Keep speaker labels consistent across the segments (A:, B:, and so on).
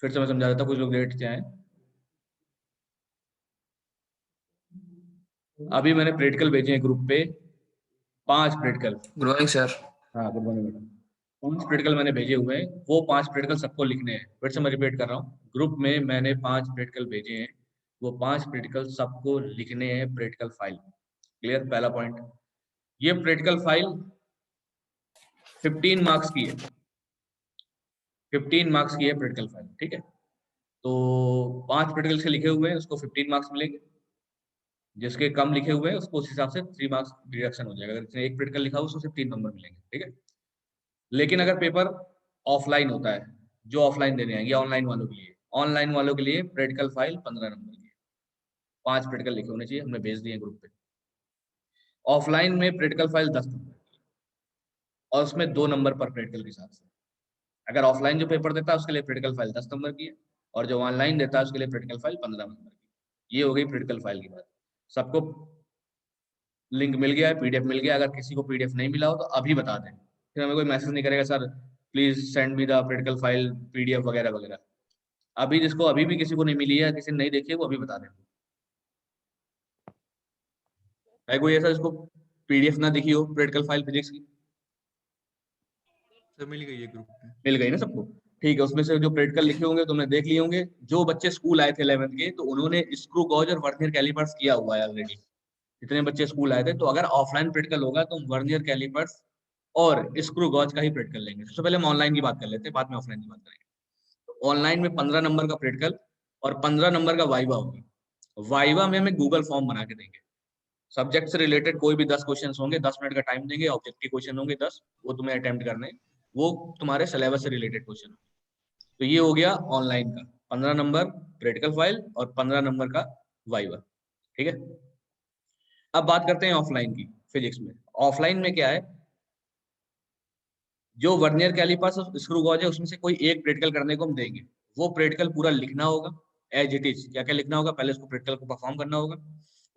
A: फिर से मैं समझा देता हूँ, कुछ लोग लेट से आए। अभी मैंने प्रैक्टिकल भेजे हैं ग्रुप पे, 5 प्रैक्टिकल।
B: Good morning sir.
A: हाँ गुड मॉर्निंग मैडम। 5 प्रैक्टिकल मैंने भेजे हुए हैं, वो 5 प्रैक्टिकल सबको लिखने हैं। फिर से मैं रिपीट कर रहा हूँ, ग्रुप में मैंने 5 प्रैक्टिकल भेजे हैं, वो 5 प्रैक्टिकल सबको लिखने हैं प्रैक्टिकल फाइल। क्लियर? पहला पॉइंट, ये प्रैक्टिकल फाइल 15 मार्क्स की है, 15 मार्क्स की है प्रैक्टिकल फाइल, ठीक है। तो 5 प्रैक्टिकल से लिखे हुए हैं, उसको 15 मार्क्स मिलेंगे। जिसके कम लिखे हुए हैं उसको उस हिसाब से 3 मार्क्स डिडक्शन हो जाएगा। अगर जिसने एक प्रैक्टिकल लिखा हो उसको सिर्फ 3 नंबर मिलेंगे, ठीक है। लेकिन अगर पेपर ऑफलाइन होता है, जो ऑफलाइन देने आएंगे, ऑनलाइन वालों के लिए, ऑनलाइन वालों के लिए प्रैक्टिकल फाइल 15 नंबर की है। 5 प्रैक्टिकल लिखे होने चाहिए, हमने भेज दिए ग्रुप पे। ऑफलाइन में प्रैक्टिकल फाइल 10 नंबर की है, और उसमें 2 नंबर पर प्रैक्टिकल के हिसाब से। अगर ऑफलाइन जो पेपर देता है उसके लिए प्रैक्टिकल फाइल 10 नंबर की है, और जो ऑनलाइन देता है उसके लिए प्रैक्टिकल फाइल 15 नंबर की। ये हो गई प्रैक्टिकल फाइल की बात। सबको लिंक मिल गया है, पीडीएफ मिल गया। अगर किसी को पीडीएफ नहीं मिला हो तो अभी बता दें, फिर हमें कोई मैसेज नहीं करेगा sir please send me the practical file PDF वगैरह वगैरह। अभी जिसको अभी भी किसी को नहीं मिली है, किसी ने नहीं देखी है, वो अभी बता दें। है कोई ऐसा जिसको पीडीएफ ना दिखी हो प्रैक्टिकल फाइल फिजिक्स की?
B: सर मिल गई है ग्रुप में।
A: मिल गई ना सबको? ठीक है, उसमें से जो प्रैक्टिकल लिखे होंगे तुमने देख लिए होंगे। जो बच्चे स्कूल आए थे 11th के, तो उन्होंने स्क्रू गॉज और वर्नियर कैलिपर्स किया हुआ है ऑलरेडी। जितने बच्चे स्कूल आए थे, तो अगर ऑफलाइन प्रैक्टिकल होगा तो वर्नियर कैलिपर्स और स्क्रू गॉज का ही प्रैक्टिकल लेंगे। सबसे पहले हम ऑनलाइन की बात कर लेते हैं, बाद में ऑफलाइन की बात करेंगे। तो ऑनलाइन में 15 नंबर का प्रैक्टिकल और 15 नंबर का वाइवा होगा। वाइवा में हमें गूगल फॉर्म बना के देंगे। सब्जेक्ट से रिलेटेड कोई भी 10 क्वेश्चन होंगे, 10 मिनट का टाइम देंगे। ऑब्जेक्टिव क्वेश्चन होंगे 10, वो तुम्हें अटेम्प्ट करने, वो तुम्हारे सिलेबस से रिलेटेड क्वेश्चन। तो ये हो गया ऑनलाइन का 15 नंबर प्रैक्टिकल फाइल और 15 नंबर का वाइवा, ठीक है। अब बात करते हैं ऑफलाइन की फिजिक्स में। ऑफलाइन में क्या है, जो वर्नियर कैलिपर्स और स्क्रू गॉज है उसमें से कोई एक प्रैक्टिकल करने को हम देंगे। वो प्रैक्टिकल पूरा लिखना होगा एज इट इज। क्या क्या लिखना होगा, पहले उसको प्रैक्टिकल को परफॉर्म करना होगा।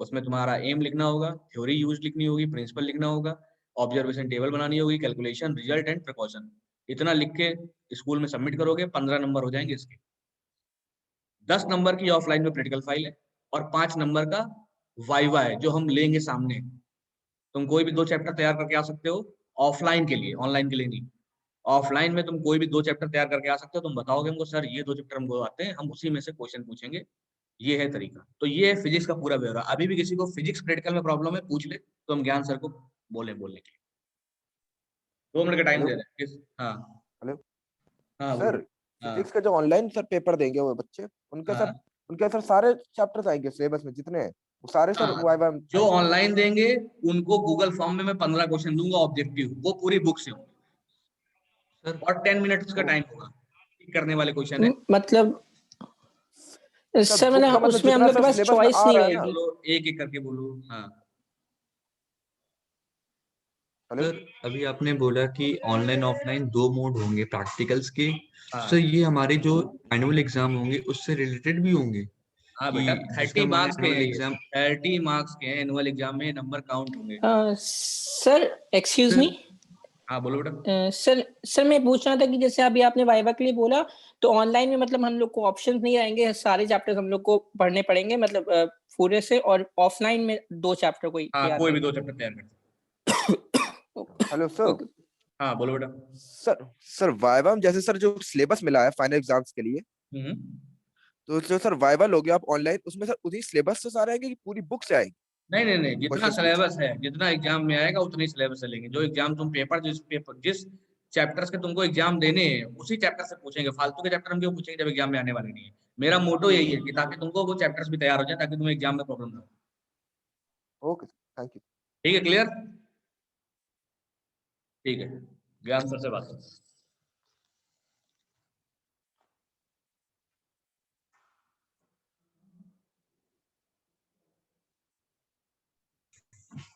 A: उसमें तुम्हारा एम लिखना होगा, थ्योरी यूज लिखनी होगी, प्रिंसिपल लिखना होगा, ऑब्जर्वेशन टेबल बनानी होगी, कैलकुलेशन, रिजल्ट एंड प्रिकॉशन। इतना लिख के स्कूल में सबमिट करोगे, 15 नंबर हो जाएंगे इसके। 10 नंबर की ऑफलाइन में प्रैक्टिकल फाइल है, और 5 नंबर का वाइवा है जो हम लेंगे सामने। तुम कोई भी 2 चैप्टर तैयार करके आ सकते हो ऑफलाइन के लिए, ऑनलाइन के लिए नहीं। ऑफलाइन में तुम कोई भी 2 चैप्टर तैयार करके आ सकते हो। तुम बताओगे हमको सर ये 2 चैप्टर हमको आते हैं, हम उसी में से क्वेश्चन पूछेंगे। ये है तरीका। तो ये है फिजिक्स का पूरा ब्यौरा। अभी भी किसी को फिजिक्स प्रैक्टिकल में प्रॉब्लम है, पूछ ले, तो हम ज्ञान सर को बोलने के लिए 2 मिनट का टाइम दे
C: हेलो
A: रहे हैं। किस? हाँ
C: हेलो
A: हाँ
C: सर,
A: बोलो। हाँ
C: फिजिक्स का जो ऑनलाइन सर पेपर देंगे वो बच्चे,
A: हाँ
C: उनके सर सारे चैप्टर्स आएंगे सिलेबस में जितने हैं, वो सारे सर
A: हाँ,
C: वाइवा
A: जो
C: आएंगे।
A: ऑनलाइन देंगे उनको गूगल फॉर्म में मैं 15 क्वेश्चन दूंगा ऑब्जेक्टिव, वो पूरी बुक से होंगे,
B: सर
A: और 10 मिनट का
C: ओ,
A: टाइम होगा। टिक करने वाले क्वेश्चन है।
D: मतलब
C: सर
D: इससे
C: बुक
D: मैंने
C: का मतलब
D: उसमें हम
C: जितना
D: लोग के
C: सर
D: पास
C: सिलेबस में
D: चॉइस
C: आ
D: नहीं
C: रहा है ना।
D: रहेगी।
A: बोलो, एक एक करके बोलो। हाँ
C: हेलो
B: सर अभी आपने बोला कि ऑनलाइन ऑफलाइन 2 मोड होंगे प्रैक्टिकल्स के।
A: हाँ
B: सर ये हमारे जो एनुअल एग्जाम होंगे उससे रिलेटेड भी होंगे
A: हाँ
B: कि
A: बेटा,
B: जिसका
A: 30
B: हमारा
A: मार्क्स के
B: एनुअल
A: हैं ये।
B: एग्जाम।
A: 30 मार्क्स के हैं एनुअल एग्जाम में, नंबर काउंट होंगे।
D: सर एक्सक्यूज
B: सर
D: मी।
A: हाँ बोलो बेटा।
D: सर मैं पूछ रहा था कि जैसे अभी आपने वाइवा के लिए बोला, तो ऑनलाइन में मतलब हम लोग को ऑप्शंस नहीं आएंगे, सारे चैप्टर्स हम लोग को पढ़ने पड़ेंगे मतलब पूरे से, और ऑफलाइन में 2 चैप्टर कोई
A: हाँ
D: तैयार
A: कोई भी
D: करना
A: 2
D: होगा।
A: चैप्टर तैयार करते
C: हेलो सर।
D: ओके।
A: हाँ बोलो बेटा।
C: सर वाइवा में जैसे सर जो सिलेबस मिला है फाइनल एग्जाम्स के लिए,
A: हम्म।
C: तो जो सर वाइवा लोगे आप ऑनलाइन, उसमें सर उन्हीं सिलेबस से सारे आएंगे कि पूरी बुक से आएंगे
A: नहीं नहीं नहीं, जितना
C: क्वेश्चंस कुछ?
A: सिलेबस है, जितना एग्जाम में आएगा उतनी सिलेबस से लेंगे। जो एग्जाम तुम पेपर, जिस चैप्टर्स के तुमको एग्जाम देने हैं उसी चैप्टर से पूछेंगे। फालतू के चैप्टर हम क्यों पूछेंगे जब एग्जाम में आने वाले नहीं है। मेरा मोटो यही है कि ताकि तुमको वो चैप्टर्स भी तैयार हो जाए, ताकि तुम्हें एग्जाम में प्रॉब्लम ना हो।
C: Okay thank you.
A: ठीक है, क्लियर? ठीक है, ज्ञान सर से बात करो।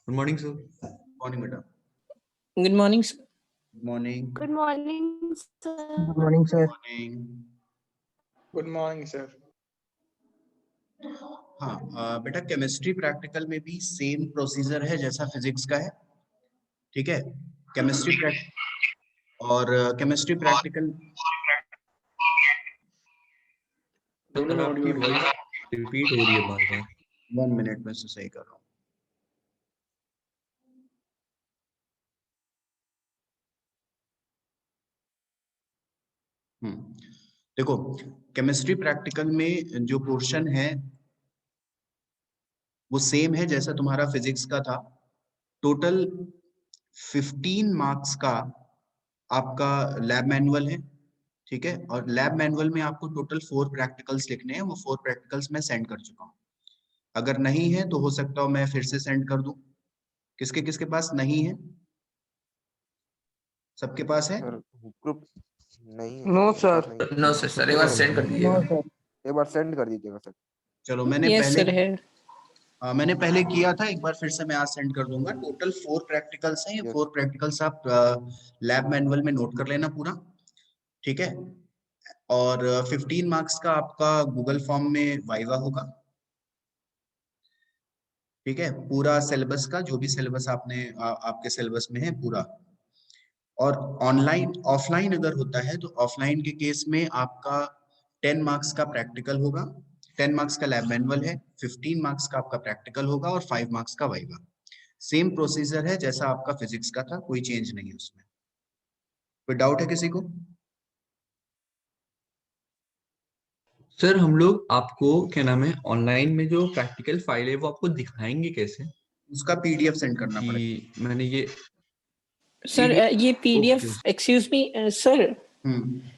B: Good morning sir.
A: मॉर्निंग बेटा।
D: Good morning sir.
A: Morning.
E: Good morning sir.
F: Good morning sir.
A: Morning.
F: Good morning sir.
G: हाँ बेटा, केमिस्ट्री प्रैक्टिकल में भी सेम प्रोसीजर है जैसा फिजिक्स का है, ठीक है। केमिस्ट्री प्रैक्टिकल
B: सर आपकी वॉइस रिपीट हो रही है बार बार।
G: 1 मिनट में से सही कर रहा हूँ। देखो, केमिस्ट्री प्रैक्टिकल में जो पोर्शन है वो सेम है जैसा तुम्हारा फिजिक्स का था। टोटल 15 मार्क्स का आपका लैब मैनुअल है, ठीक है। और लैब मैनुअल में आपको टोटल 4 प्रैक्टिकल्स लिखने हैं। वो 4 प्रैक्टिकल्स मैं सेंड कर चुका हूँ। अगर नहीं है तो हो सकता हो मैं फिर से सेंड कर दूं। किसके किसके पास नहीं है? सबके पास है?
C: सर ग्रुप नहीं है
D: नो
C: मेरे पास
D: सर।
C: नहीं है।
H: नो सर, एक बार सेंड कर दीजिएगा।
C: एक बार सेंड कर दीजिएगा सर।
G: चलो, मैंने
D: यस
G: पहले
D: सर है।
G: मैंने पहले किया था, एक बार फिर से मैं आज सेंड कर दूंगा। टोटल 4 प्रैक्टिकल्स हैं। ये
C: Yes.
G: 4 प्रैक्टिकल्स आप लैब मैनुअल में नोट कर लेना पूरा, ठीक है। और 15 मार्क्स का आपका गूगल फॉर्म में वाइवा होगा, ठीक है। पूरा सिलेबस का जो भी सिलेबस आपने आपके सिलेबस में है पूरा। और ऑनलाइन ऑफलाइन अगर होता है तो ऑफलाइन के केस में आपका 10 मार्क्स का प्रैक्टिकल होगा, 10 मार्क्स का लैब मैनुअल है, 15 मार्क्स का आपका प्रैक्टिकल होगा और 5 मार्क्स का वाइवा। सेम प्रोसीजर है जैसा आपका फिजिक्स का था, कोई चेंज नहीं है उसमें। कोई डाउट है किसी को?
B: सर हम लोग आपको क्या नाम है ऑनलाइन में जो प्रैक्टिकल फाइल है वो आपको दिखाएंगे कैसे
G: उसका पीडीएफ सेंड करना पड़ेगा।
B: कि मैंने ये
D: सर ये
B: okay
D: PDF, excuse me sir,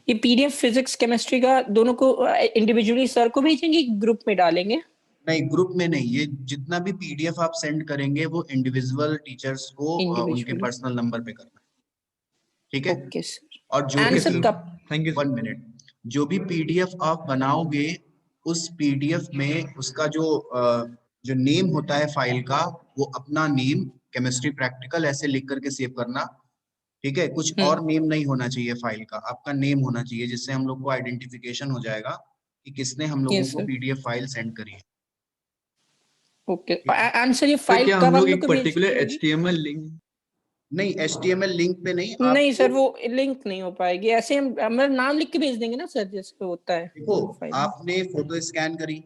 D: ये पीडीएफ फिजिक्स केमिस्ट्री का दोनों को इंडिविजुअली सर को भेजेंगे, ग्रुप में डालेंगे?
G: नहीं, ग्रुप में नहीं। ये जितना भी पीडीएफ आप सेंड करेंगे वो इंडिविजुअल टीचर्स को उनके
D: इंडिविजुअली।
G: पर्सनल नंबर पे करना है, ठीक है।
D: Okay sir.
G: और जो भी
B: ओके
D: आंसर
B: सर,
D: कब?
B: Thank you.
G: 1 मिनट, जो भी पीडीएफ आप बनाओगे उस पीडीएफ में उसका जो नेम होता है फाइल का, वो अपना नेम केमिस्ट्री प्रैक्टिकल ऐसे लिख करके सेव करना, ठीक है। कुछ और नेम नहीं होना चाहिए फाइल का, आपका नेम होना चाहिए, जिससे हम लोग को आइडेंटिफिकेशन हो जाएगा कि किसने हम लोगों
D: यस
G: को
D: सर।
G: पीडीएफ फाइल सेंड करी है।
D: ओके, आंसर ये
B: सर
D: फाइल
B: क्या
D: कब
B: हम
D: हम
B: लोग
D: लोग
B: एक
D: को
B: पर्टिकुलर
D: भेजनी होगी?
B: HTML लिंक
G: नहीं, HTML लिंक पे नहीं,
D: नहीं सर,
G: आपको
D: वो लिंक नहीं हो पाएगी। ऐसे हम हमारा नाम लिख के भेज देंगे ना सर, जैसे होता है
G: देखो,
D: फाइल में।
G: आपने फोटो स्कैन करी,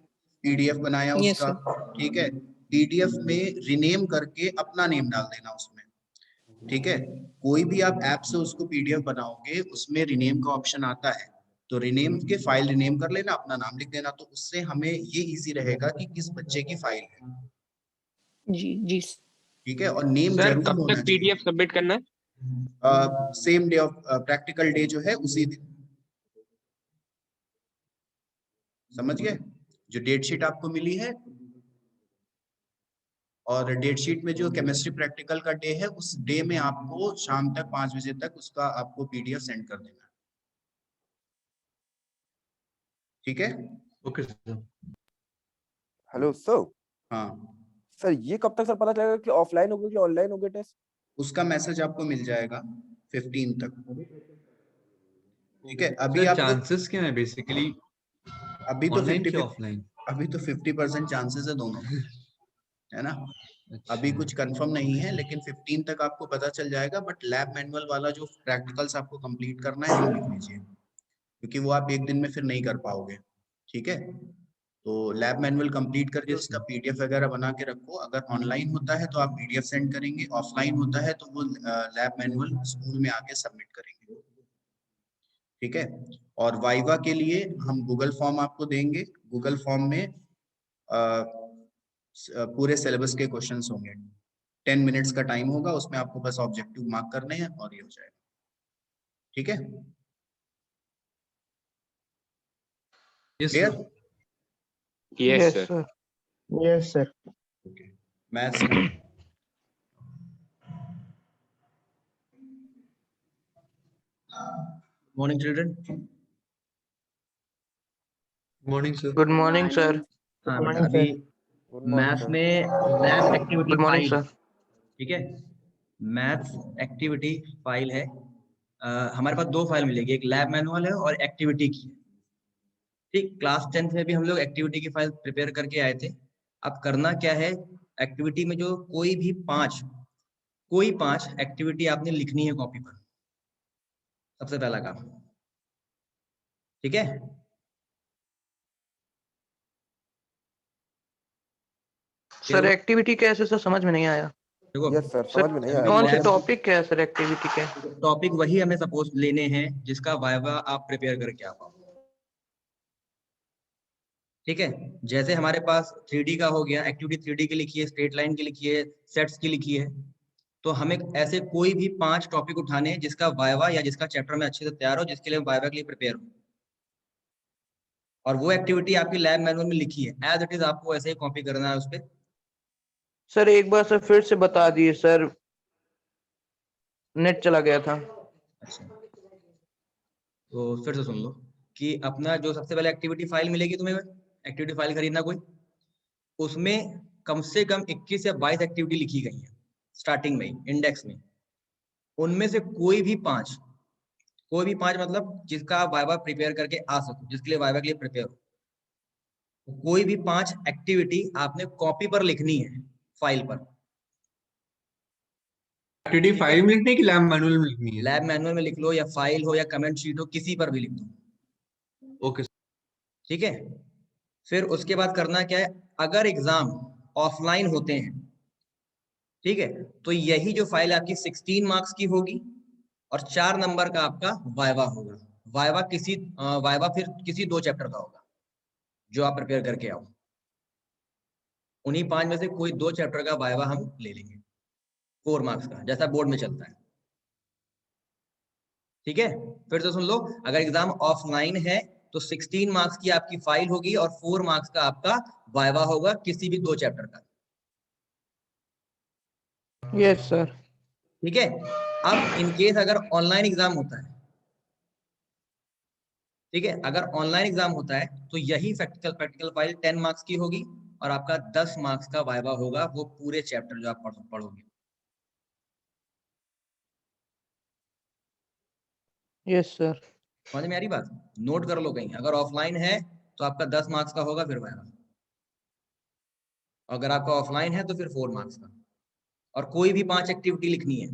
G: पीडीएफ बनाया
D: यस
G: उसका,
D: सर।
G: ठीक है। पीडीएफ में रिनेम करके अपना नेम डाल देना उसमें, ठीक है। कोई भी आप ऐप से उसको पीडीएफ बनाओगे उसमें रिनेम का ऑप्शन आता है, तो रिनेम के फाइल रिनेम कर लेना, अपना नाम लिख देना, तो उससे हमें ये इजी रहेगा कि किस बच्चे की फाइल है,
D: जी जी।
G: ठीक है। और नेम
H: सर
G: जरूर
H: कब
G: होना
H: तक पीडीएफ सबमिट करना है?
G: चाहिए। Same day of practical day जो है उसी दिन, समझ गए? जो डेट शीट आपको मिली है और डेट शीट में जो केमिस्ट्री प्रैक्टिकल का डे है, उस डे में आपको शाम तक 5 बजे तक उसका आपको पीडीएफ सेंड कर देना है, ठीक है।
B: Okay sir.
C: Hello sir.
G: हाँ,
C: सर ये कब तक सर पता चलेगा कि ऑफलाइन होगा कि ऑनलाइन होगा टेस्ट?
G: उसका मैसेज आपको मिल जाएगा 15 तक, ठीक है। अभी
B: सर
G: आप लोग
B: चांसेस क्या है बेसिकली
G: अभी तो
B: ऑनलाइन
G: 50
B: क्या ऑफलाइन?
G: अभी तो 50% चांसेस है दोनों, है ना। अभी कुछ कंफर्म नहीं है, लेकिन 15 तक आपको पता चल जाएगा। बट लैब मैनुअल वाला जो प्रैक्टिकल्स आपको कंप्लीट करना है वो लिख लीजिए, क्योंकि वो आप एक दिन में फिर नहीं कर पाओगे, ठीक है। तो लैब मैनुअल कंप्लीट करके
B: Yes,
G: उसका
B: sir.
G: पीडीएफ वगैरह बना के रखो। अगर ऑनलाइन होता है तो आप पीडीएफ सेंड करेंगे, ऑफलाइन होता है तो वो लैब मैनुअल स्कूल में आके सबमिट करेंगे, ठीक है। और वाइवा के लिए हम गूगल फॉर्म आपको देंगे। गूगल फॉर्म में पूरे सिलेबस के क्वेश्चंस होंगे। 10 मिनट्स का टाइम होगा, उसमें आपको बस ऑब्जेक्टिव मार्क करने हैं और ये हो जाएगा, ठीक है।
B: Yes,
G: clear?
B: sir.
H: Yes sir.
F: Yes, sir.
G: Okay, maths में morning children.
B: Morning, sir.
I: Good morning sir.
F: Good
A: हाँ बेटा,
F: morning,
A: अभी
F: sir.
C: Good morning
A: maths
C: sir.
A: में lab activity
I: good morning
A: file,
I: sir.
A: ठीक है। मैथ्स एक्टिविटी फाइल है। हमारे पास 2 file मिलेगी, एक लैब मैनुअल है और एक्टिविटी की, ठीक। क्लास 10th में भी हम लोग एक्टिविटी की फाइल प्रिपेयर करके आए थे। अब करना क्या है, एक्टिविटी में जो कोई 5 एक्टिविटी आपने लिखनी है कॉपी पर, सबसे पहला काम, ठीक है।
B: सर एक्टिविटी कैसे सर समझ में नहीं आया।
A: देखो
C: यस सर, समझ में नहीं आया।
B: कौन से
A: लैब
B: टॉपिक क्या है सर एक्टिविटी के।
A: टॉपिक वही हमें सपोज लेने हैं जिसका वाइवा आप प्रिपेयर करके आ पाओ। ठीक है, जैसे हमारे पास 3D का हो गया, एक्टिविटी 3D की लिखी है, स्ट्रेट लाइन की लिखी है, सेट्स की लिखी है, तो हमें ऐसे कोई भी 5 टॉपिक उठाने हैं जिसका वाइवा या जिसका चैप्टर में अच्छे से तैयार हो, जिसके लिए हम वाइवा के लिए प्रिपेयर हो, और वो एक्टिविटी आपकी लैब मैनुअल में लिखी है, एज इट इज आपको ऐसे ही कॉपी करना है उस पर।
B: सर एक बार सर फिर से बता दिए सर, नेट चला गया था।
A: अच्छा, तो फिर से सुन लो कि अपना जो सबसे पहले एक्टिविटी फाइल मिलेगी तुम्हें, एक्टिविटी फाइल खरीदना कोई, उसमें कम से कम 21 या 22 एक्टिविटी लिखी गई है स्टार्टिंग में ही, इंडेक्स में। उनमें से कोई भी 5 मतलब जिसका आप वाइवा प्रिपेयर करके आ सको, जिसके लिए वाइवा के लिए प्रिपेयर हो, कोई भी 5 एक्टिविटी आपने कॉपी पर लिखनी है, फाइल पर।
B: एक्टिविटी फाइल में लिखनी है कि लैब मैनुअल में लिखनी है।
A: लैब मैनुअल में लिख लो, या फाइल हो या कमेंट शीट हो, किसी पर भी लिख दो।
B: ओके
A: ठीक है, फिर उसके बाद करना क्या है, अगर एग्जाम ऑफलाइन होते हैं, ठीक है, तो यही जो फाइल आपकी 16 मार्क्स की होगी और 4 नंबर का आपका वाइवा होगा। वाइवा फिर किसी 2 चैप्टर का होगा जो आप प्रिपेयर करके आओ। उन्हीं 5 में से कोई 2 चैप्टर का वाइवा हम ले लेंगे 4 मार्क्स का, जैसा बोर्ड में चलता है। ठीक है, फिर तो सुन लो, अगर एग्जाम ऑफलाइन है तो 16 मार्क्स की आपकी फाइल होगी और 4 मार्क्स का आपका वाइवा होगा किसी भी 2 चैप्टर का।
B: Yes sir.
A: ठीक है, अब इनकेस अगर ऑनलाइन एग्जाम होता है, ठीक है, अगर ऑनलाइन एग्जाम होता है तो यही प्रैक्टिकल फाइल 10 मार्क्स की होगी और आपका 10 मार्क्स का वाइवा होगा, वो पूरे चैप्टर जो आप पढ़ोगे।
B: Yes sir.
A: समझ में आ रही बात? नोट कर लो कहीं, अगर ऑफलाइन है तो आपका 10 मार्क्स का होगा फिर वाइवा, अगर आपका ऑफलाइन है तो फिर 4 मार्क्स का, और कोई भी 5 एक्टिविटी लिखनी है।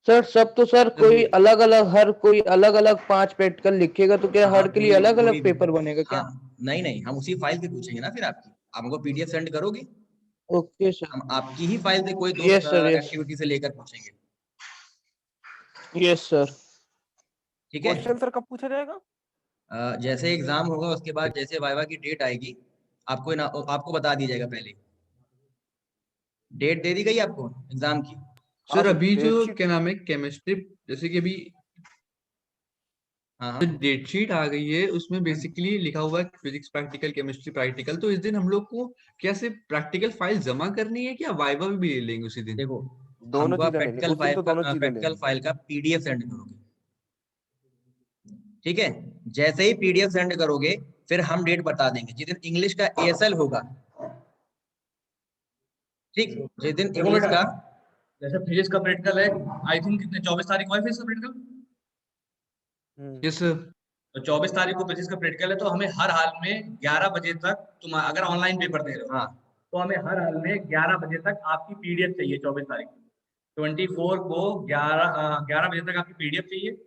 B: सर सब तो सर कोई अलग अलग, हर कोई अलग अलग 5 प्रैक्टिकल लिखेगा तो क्या हर के लिए अलग अलग पेपर बनेगा क्या।
A: नहीं, हम उसी फाइल से पूछेंगे ना, फिर आपकी, आप हमको पीडीएफ सेंड करोगे,
B: ओके सर।
A: हम आपकी ही फाइल से कोई 2
B: यस सर, यस
A: एक्टिविटी से लेकर पूछेंगे।
B: Yes sir.
A: ठीक है,
C: क्वेश्चन सर कब पूछा जाएगा?
A: जैसे एग्जाम होगा उसके बाद जैसे वाइवा की डेट आएगी आपको बता दिया जाएगा। पहले डेट दे दी गई आपको एग्जाम की।
B: सर अभी जो क्या नाम है केमिस्ट्री, जैसे कि अभी
A: हाँ
B: डेट शीट आ गई है, उसमें बेसिकली लिखा हुआ है फिजिक्स प्रैक्टिकल, केमिस्ट्री प्रैक्टिकल, तो इस दिन हम लोग को क्या सिर्फ प्रैक्टिकल फाइल जमा करनी है क्या वाइवा भी ले लेंगे उसी दिन।
A: देखो,
C: दोनों चीजें लेनी,
A: प्रैक्टिकल
C: उस दिन तो दोनों चीजें
A: प्रैक्टिकल
C: लेनी।
A: फाइल का पीडीएफ सेंड करोगे। ठीक है, जैसे ही पीडीएफ सेंड करोगे फिर हम डेट बता देंगे। जिस दिन इंग्लिश का एएसएल होगा, ठीक, जिस दिन इंग्लिश का, जैसे फिजिक्स का प्रैक्टिकल है, आई थिंक कितने 24 तारीख को है फिजिक्स का प्रैक्टिकल।
B: यस
A: तो 24 तारीख को फिजिक्स का प्रैक्टिकल है, तो हमें हर हाल में 11 बजे तक, तुम अगर ऑनलाइन पेपर दे रहे हो, हाँ, तो हमें हर हाल में 11 बजे तक आपकी पीडीएफ चाहिए। 24 तारीख को 24 को 11 बजे तक आपकी पीडीएफ चाहिए।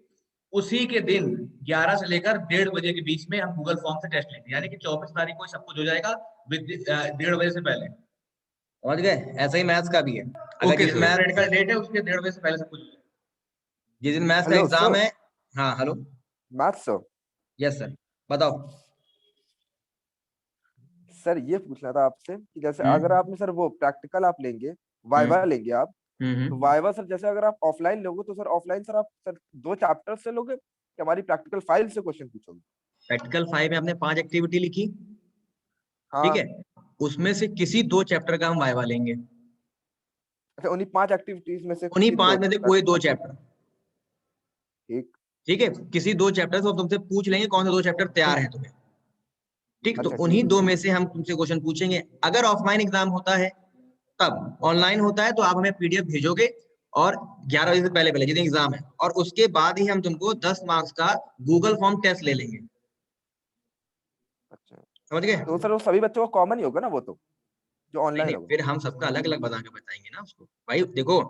A: उसी के दिन 11 से लेकर 1:30 बजे के बीच में हम गूगल फॉर्म से टेस्ट लेंगे, यानी कि 24 तारीख को सब कुछ हो जाएगा 1:30 बजे से पहले। समझ गए? ऐसा ही मैथ्स का भी है, अगर जिस मैथ प्रैक्टिकल डेट है उसके 1:30 बजे से पहले सब कुछ हो जाएगा। जिस दिन मैथ्स का
C: हेलो,
A: एग्जाम
C: सर।
A: है, हाँ hello,
C: maths sir.
A: Yes sir, बताओ।
C: सर ये पूछना था आपसे कि जैसे अगर आपने सर वो प्रैक्टिकल आप लेंगे, वाइवा लेंगे आप, तो वाइवा सर जैसे अगर आप ऑफलाइन लोगे तो सर ऑफलाइन सर आप सर 2 चैप्टर से लोगे कि हमारी प्रैक्टिकल फाइल से क्वेश्चन पूछोगे?
A: प्रैक्टिकल फाइल में आपने 5 एक्टिविटी लिखी,
C: हाँ।
A: ठीक है, उसमें से किसी 2 चैप्टर का हम वाइवा लेंगे।
C: अच्छा, उन्हीं 5 एक्टिविटीज में से
A: उन्हीं
C: किसी
A: 5 में से कोई 2 चैप्टर,
C: ठीक।
A: ठीक है, किसी 2 चैप्टर से तुमसे पूछ लेंगे कौन से 2 चैप्टर तैयार हैं तुम्हें, ठीक, तो
C: अच्छा,
A: उन्हीं
C: ठीक।
A: 2 में से हम तुमसे क्वेश्चन पूछेंगे। अगर ऑफलाइन एग्जाम होता है तब, ऑनलाइन होता है तो आप हमें पीडीएफ भेजोगे और 11 बजे से पहले पहले जिस दिन एग्जाम है, और उसके बाद ही हम तुमको 10 मार्क्स का गूगल फॉर्म टेस्ट ले लेंगे।
C: अच्छा,
A: समझ गए?
C: तो सर वो सभी बच्चों को कॉमन ही होगा ना वो तो, जो
A: नहीं
C: ऑनलाइन
A: नहीं,
C: होगा?
A: फिर हम सबका अलग अलग बता के बताएंगे ना उसको। भाई देखो,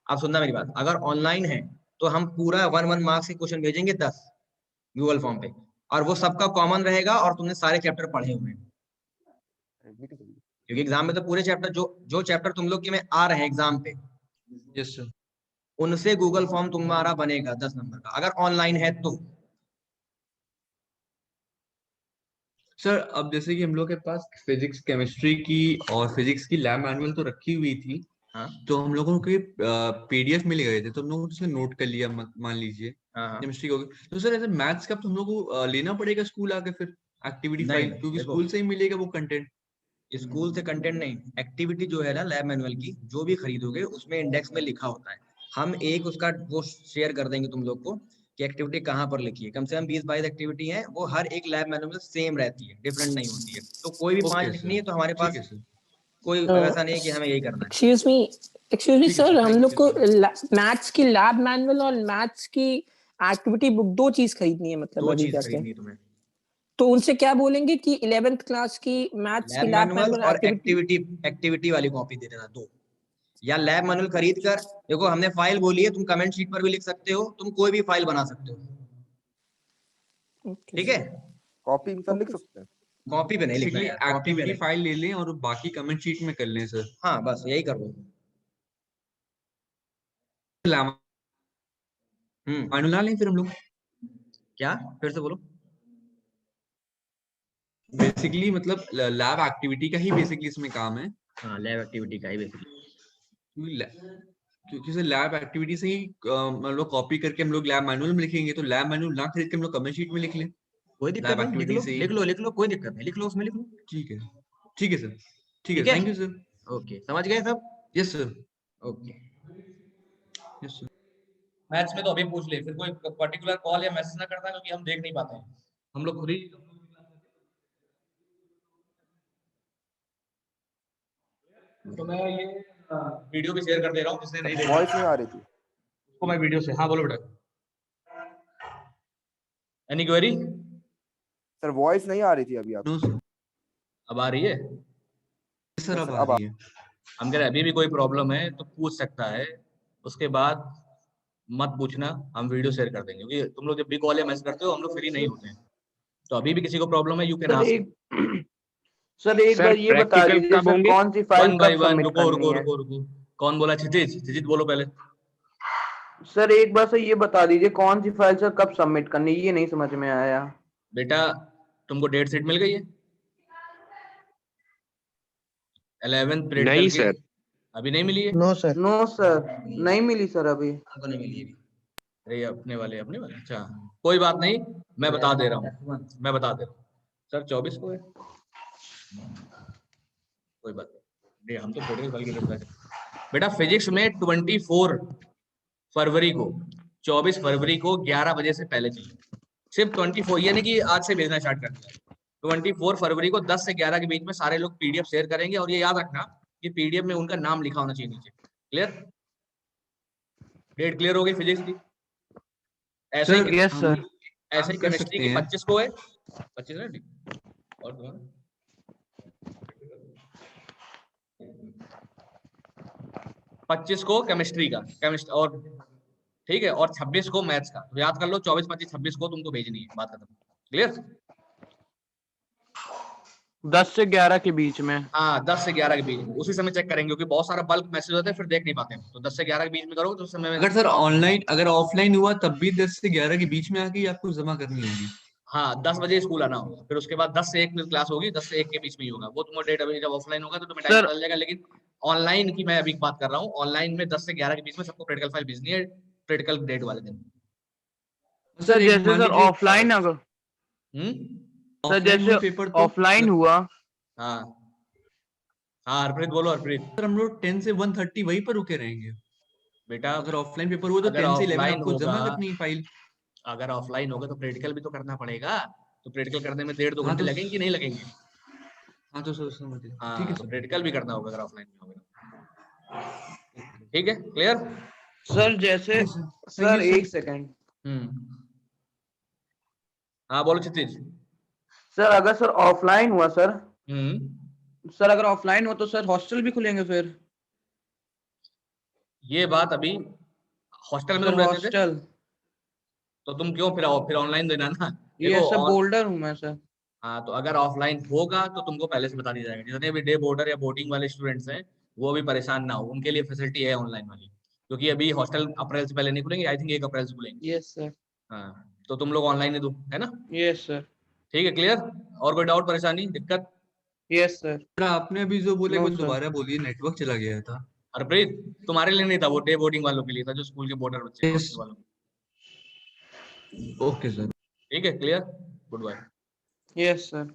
A: आप सुनना मेरी बात, अगर ऑनलाइन है तो हम पूरा 1 मार्क्स के क्वेश्चन भेजेंगे 10 गूगल फॉर्म पे, और वो सबका कॉमन रहेगा और तुमने सारे चैप्टर पढ़े हुए हैं।
I: क्योंकि एग्जाम में तो पूरे चैप्टर जो चैप्टर तुम लोग के में आ रहे हैं एग्जाम पे,
B: यस सर,
I: उनसे गूगल फॉर्म तुम्हारा बनेगा 10 नंबर का, अगर ऑनलाइन है तो।
B: सर अब जैसे कि हम लोग के पास फिजिक्स केमिस्ट्री की और फिजिक्स की लैब मैनुअल तो रखी हुई थी,
I: हाँ
B: तो हम लोगों के पीडीएफ मिल गए थे, तो हम लोगों ने उसमें नोट कर लिया, मान लीजिए
I: हाँ
B: केमिस्ट्री हो गई। तो सर ऐसे मैथ्स का तो हम लोग को लेना पड़ेगा स्कूल आके फिर एक्टिविटी
I: नहीं,
B: फाइल, क्योंकि
I: देखो।
B: स्कूल से ही मिलेगा वो कंटेंट।
I: स्कूल से कंटेंट नहीं, एक्टिविटी जो है ना लैब मैनुअल की जो भी खरीदोगे उसमें इंडेक्स में लिखा होता है। हम एक उसका वो शेयर कर देंगे तुम लोग को कि एक्टिविटी कहाँ पर लिखी है। कम से कम 20-22 एक्टिविटी है, वो हर एक लैब मैनुअल में सेम रहती है, डिफरेंट नहीं होती है। तो कोई भी 5
B: ओके
I: लिखनी है
B: सर,
I: तो हमारे
B: ठीक
I: पास
B: है सर,
I: कोई ऐसा नहीं है कि हमें यही करना है।
D: एक्सक्यूज मी
B: ठीक है
D: सर,
B: सर,
D: हम
B: थैंक
D: लोग
B: यू
D: को
B: सर।
D: मैथ्स की लैब मैनुअल और मैथ्स की एक्टिविटी बुक 2 चीज खरीदनी है मतलब
I: 2
D: अभी
I: चीज
D: जाके।
I: खरीदनी है तुम्हें,
D: तो उनसे क्या बोलेंगे कि 11th क्लास की मैथ्स की
I: लैब
D: लैब
I: मैनुअल
D: मैनुअल
I: और
D: एक्टिविटी।
I: एक्टिविटी वाली कॉपी दे देना 2, या लैब मैनुअल खरीद कर। देखो हमने फाइल बोली है, तुम कमेंट शीट पर भी लिख सकते हो, तुम कोई भी फाइल बना सकते हो, ठीक है।
C: कॉपी में सर लिख सकते हैं।
I: कॉपी पे नहीं लिखना
B: बेसिकली
I: यार, कॉपी पे
B: एक्टिविटी
I: नहीं।
B: फाइल ले लें और बाकी कमेंट शीट में कर लें सर।
I: हाँ बस यही कर लो।
B: मैनुअल ना लें फिर हम लोग,
I: क्या फिर से बोलो।
B: बेसिकली मतलब लैब एक्टिविटी का ही बेसिकली इसमें काम है।
I: हाँ लैब एक्टिविटी का ही बेसिकली।
B: क्योंकि सर लैब एक्टिविटी से ही हम लोग कॉपी करके हम लोग लैब मैनुअल में लिखेंगे, तो लैब मैनुअल ना खरीद के हम लोग कमेंट शीट में लिख लें।
I: कोई दिक्कत
B: लैब
I: नहीं,
B: एक्टिविटी से ही
I: लिख लो, कोई दिक्कत नहीं, लिख लो उसमें लिख लो।
B: ठीक है, ठीक है सर, ठीक है,
I: ठीक है,
B: थैंक यू सर।
I: ओके समझ गए सब।
B: Yes sir,
I: okay.
B: Yes sir.
A: Maths में तो अभी पूछ ले, फिर कोई पर्टिकुलर कॉल या मैसेज ना करना, क्योंकि हम देख नहीं पाते हैं, हम लोग खुद ही। तो मैं ये वीडियो भी शेयर कर दे रहा हूँ, जिसने नहीं देखा
C: वॉइस नहीं आ रही थी
A: उसको मैं वीडियो से। हाँ बोलो बेटा, एनी क्वेरी?
C: सर, वॉइस नहीं आ रही थी अभी
B: नो
C: आपकी।
B: सर,
A: अब आ रही है?
B: सर
C: यस
B: अब
C: सर,
B: आ
C: अब
B: रही है।
A: हम कह रहे हैं अभी भी कोई प्रॉब्लम है तो पूछ सकता है, उसके बाद मत पूछना, हम वीडियो शेयर कर देंगे। क्योंकि तुम लोग जब भी कॉल या मैसेज करते हो हम लोग फ्री नहीं होते हैं, तो अभी भी किसी को प्रॉब्लम है यू कैन आस्क।
F: सर एक
H: सर
F: बार ये बता
H: प्रैक्टिकल
F: दीजिए
H: कब
F: सर,
H: होंगे?
F: कौन सी फाइल
A: वन
F: कब
A: बाय वन,
F: सबमिट
A: रुको
F: करनी
A: रुको
F: है?
A: रुको रुको, कौन बोला? क्षितिज बोलो पहले।
F: सर एक बार सर ये बता दीजिए कौन सी फाइल सर कब सबमिट करनी है, ये नहीं समझ में आया।
A: बेटा तुमको डेट शीट मिल गई है 11th प्रैक्टिकल
H: नहीं
A: की?
H: सर,
A: अभी नहीं मिली है?
F: नो सर, नहीं मिली सर अभी।
I: हमको नहीं मिली अभी।
A: अरे अपने वाले अच्छा, कोई बात नहीं, मैं बता दे रहा हूँ, मैं बता दे रहा हूँ। सर 24 को है, कोई बात नहीं, हम तो थोड़ी बल्कि बेटा फिजिक्स में 24 फरवरी को, 24 फरवरी को 11 बजे से पहले चाहिए, सिर्फ 24, यानी कि आज से भेजना स्टार्ट कर दिया। 24 फरवरी को 10 से 11 के बीच में सारे लोग पीडीएफ शेयर करेंगे, और ये याद रखना कि पीडीएफ में उनका नाम लिखा होना चाहिए नीचे। क्लियर? डेट क्लियर हो गई फिजिक्स की? ऐसे ही
F: यस सर।
A: ऐसे ही
B: कर
A: केमिस्ट्री
B: सकते
A: की
B: हैं।
A: 25 को है, 25 है ठीक। और तुम्हारा 25 को केमिस्ट्री का, केमिस्ट्री और ठीक है, और 26 को मैथ्स का। तो याद कर लो 24, 25, 26 को तुमको भेजनी है, बात खत्म। क्लियर?
F: 10 से 11 के बीच में।
A: हाँ 10 से 11 के बीच में, उसी समय चेक करेंगे, क्योंकि बहुत सारा बल्क मैसेज होता है फिर देख नहीं पाते हैं। तो 10 से 11 के बीच में करोगे तो उस समय में।
B: अगर सर ऑनलाइन, अगर ऑफलाइन हुआ तब भी 10 से 11 के बीच में आके आपको जमा करनी होगी।
A: हाँ 10 बजे स्कूल आना होगा, फिर उसके बाद 10 से 1 में क्लास होगी, 10 से 1 के बीच में ही होगा वो। तुम्हारा डेट अभी जब ऑफलाइन होगा तो तुम्हें टाइम
F: सर
A: पता जाएगा, लेकिन ऑनलाइन की मैं अभी बात कर रहा हूँ। ऑनलाइन में 10 से 11 के बीच में सबको प्रैक्टिकल फाइल भेजनी है, प्रैक्टिकल डेट वाले दिन।
F: सर
B: एक
F: जैसे
B: मान
F: सर
B: लीजिए
F: ऑफलाइन अगर सर
B: ऑफलाइन
F: जैसे
B: हुआ पेपर तो
F: ऑफलाइन हुआ,
A: हाँ हाँ हरप्रीत बोलो हरप्रीत।
B: सर हम लोग 10 से 1:30 वहीं पर रुके रहेंगे।
A: बेटा
B: अगर ऑफलाइन पेपर हुआ तो
A: अगर
B: 10 से 11
A: ऑफलाइन
B: आपको
A: होगा,
B: जमा करनी है फाइल।
A: अगर ऑफलाइन होगा तो प्रैक्टिकल भी तो करना पड़ेगा, तो प्रैक्टिकल करने में 1.5-2
B: हाँ
A: घंटे
B: तो
A: लगेंगे कि नहीं लगेंगे?
B: हाँ तो सर समझ गए। ठीक
A: हाँ
B: है
A: तो
B: सर,
A: प्रैक्टिकल भी करना होगा अगर ऑफलाइन में होगा। ठीक है, क्लियर?
F: सर जैसे
B: थैंक
F: सर
B: यू
F: एक सेकंड
A: हाँ बोलो क्षितिज।
F: सर, अगर सर ऑफलाइन हुआ सर,
A: हम्म
F: सर अगर ऑफलाइन हो तो सर हॉस्टल भी खुलेंगे फिर?
A: ये बात अभी हॉस्टल में
F: सर
A: तुम रहते थे
F: हॉस्टल
A: तो तुम क्यों फिर ऑनलाइन देना ना।
F: ये
A: देखो
F: सब बोल्डर हूँ मैं सर।
A: हाँ, तो अगर ऑफलाइन होगा तो तुमको पहले से बता दिया जाएगा। जितने भी डे बोर्डर या बोर्डिंग वाले स्टूडेंट्स हैं वो भी परेशान ना हो, उनके लिए फैसिलिटी है ऑनलाइन वाली, क्योंकि अभी हॉस्टल अप्रैल से पहले नहीं खुलेंगे, आई थिंक 1 अप्रैल से खुलेंगे।
F: Yes sir.
A: हाँ, तो तुम लोग ऑनलाइन ही दो, है ना?
F: Yes sir.
A: ठीक है, क्लियर? और कोई डाउट, परेशानी, दिक्कत?
F: Yes sir.
B: आपने अभी जो बोले
F: No,
B: कुछ
F: sir.
B: दोबारा बोलिए, नेटवर्क चला गया था।
A: हरप्रीत, तुम्हारे लिए नहीं था, वो डे बोर्डिंग वालों के लिए था, जो स्कूल के बोर्डर बच्चे हैं,
B: Yes.
A: हॉस्टल वालों।
B: Okay sir.
A: ठीक है, clear? Good bye.
F: Yes sir.